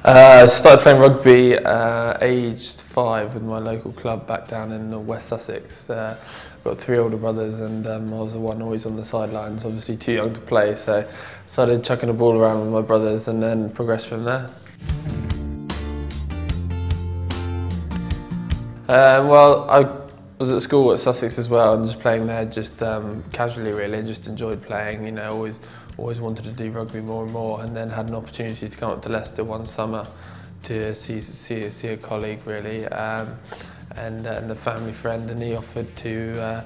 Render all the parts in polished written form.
I started playing rugby aged 5 with my local club back down in West Sussex. Got 3 older brothers and I was the one always on the sidelines, obviously too young to play, so started chucking a ball around with my brothers and then progressed from there. Well, I was at school at Sussex as well and just playing there just casually really, just enjoyed playing, you know, always wanted to do rugby more and more, and then had an opportunity to come up to Leicester one summer to see a colleague really, and a family friend, and he offered to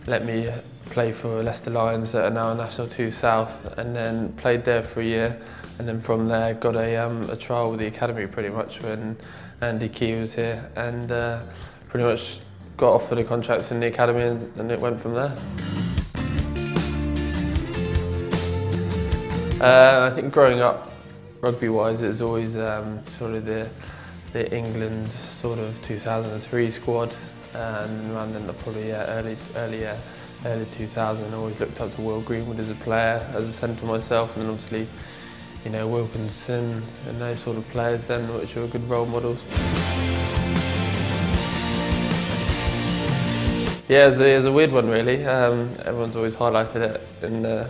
let me play for Leicester Lions that are now National 2 South, and then played there for a year, and then from there got a trial with the academy pretty much when Andy Key was here, and pretty much got offered a contract in the academy and it went from there. I think growing up, rugby-wise, it was always sort of the England sort of 2003 squad, and around then probably early 2000. I always looked up to Will Greenwood as a player, as a centre myself, and then obviously, you know, Wilkinson and those sort of players then, which were good role models. Yeah, it's a weird one really. Everyone's always highlighted it in the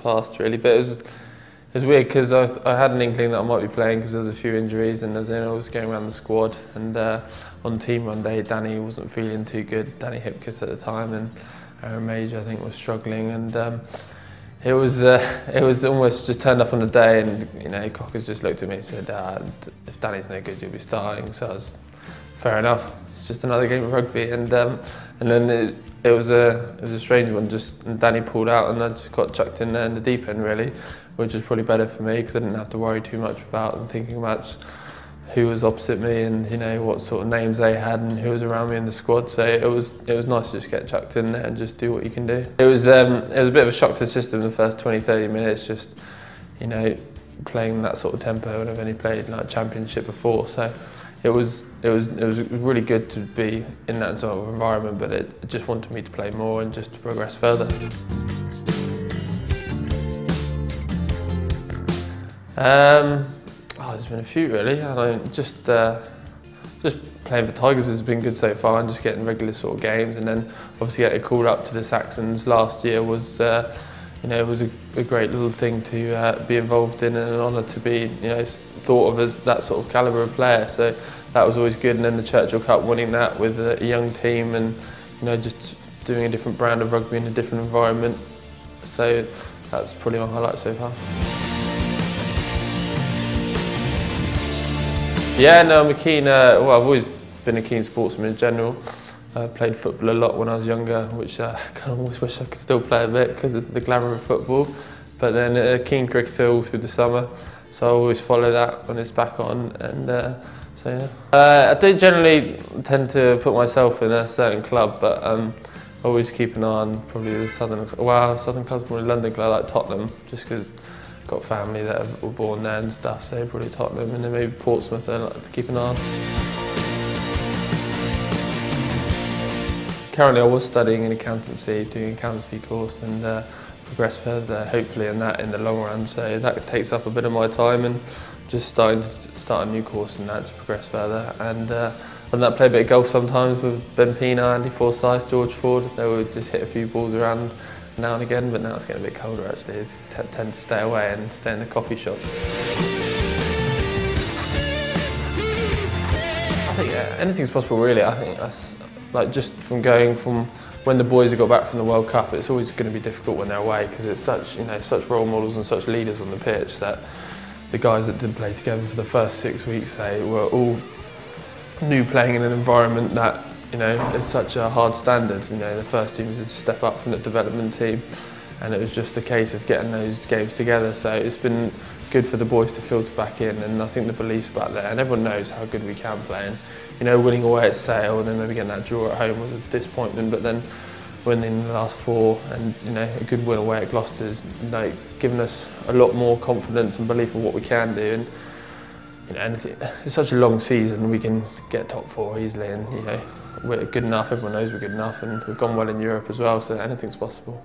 past really, but it was weird because I had an inkling that I might be playing because there was a few injuries and as I was going around the squad, and on team one day Danny wasn't feeling too good, Danny Hipkiss at the time, and Aaron Major I think was struggling, and it was almost just turned up on the day, and you know, Cockers just looked at me and said, if Danny's no good you'll be starting, so I was, fair enough, it's just another game of rugby, and then it was a strange one, and Danny pulled out and I just got chucked in there in the deep end really, which was probably better for me because I didn't have to worry too much about and thinking about who was opposite me and, you know, what sort of names they had and who was around me in the squad. So it was nice to just get chucked in there and just do what you can do. It was a bit of a shock to the system the first 20-30 minutes, just, you know, playing that sort of tempo, and I've only played like championship before, so it was really good to be in that sort of environment, but it just wanted me to play more and just to progress further. There's been a few really, and just playing for Tigers has been good so far, and just getting regular sort of games, and then obviously getting called up to the Saxons last year was, you know, it was a great little thing to be involved in, and an honour to be, you know, thought of as that sort of calibre of player. So that was always good, and then the Churchill Cup, winning that with a young team, and you know, just doing a different brand of rugby in a different environment. So that's probably my highlight so far. Yeah, no, I'm a keen, well, I've always been a keen sportsman in general. I played football a lot when I was younger, which I kind of always wish I could still play a bit because of the glamour of football. But then a keen cricketer all through the summer, so I always follow that when it's back on, and so yeah. I don't generally tend to put myself in a certain club, but I always keep an eye on probably the southern clubs, more London club like Tottenham, just because got family that were born there and stuff, so probably Tottenham, and then maybe Portsmouth I'd like to keep an eye on. Currently I was studying in accountancy, doing an accountancy course, and progress further hopefully in that in the long run, so that takes up a bit of my time, and just starting to start a new course in that to progress further. And on that, play a bit of golf sometimes with Ben Pina, Andy Forsyth, George Ford. They would just hit a few balls around now and again, but now it's getting a bit colder actually. I tend to stay away and stay in the coffee shops. I think anything's possible really. I think that's like just from going from when the boys have got back from the World Cup, it's always going to be difficult when they're away because it's such, you know, such role models and such leaders on the pitch that the guys that did play together for the first 6 weeks, they were all new, playing in an environment that, you know, is such a hard standard. You know, the first team was to step up from the development team, and it was just a case of getting those games together. So it's been good for the boys to filter back in, and I think the belief's back there, and everyone knows how good we can play. And you know, winning away at Sale and then maybe getting that draw at home was a disappointment, but then winning the last 4 and, you know, a good win away at Gloucester's, you know, given us a lot more confidence and belief in what we can do. And you know, it's such a long season, we can get top 4 easily, and you know, we're good enough, everyone knows we're good enough, and we've gone well in Europe as well, so anything's possible.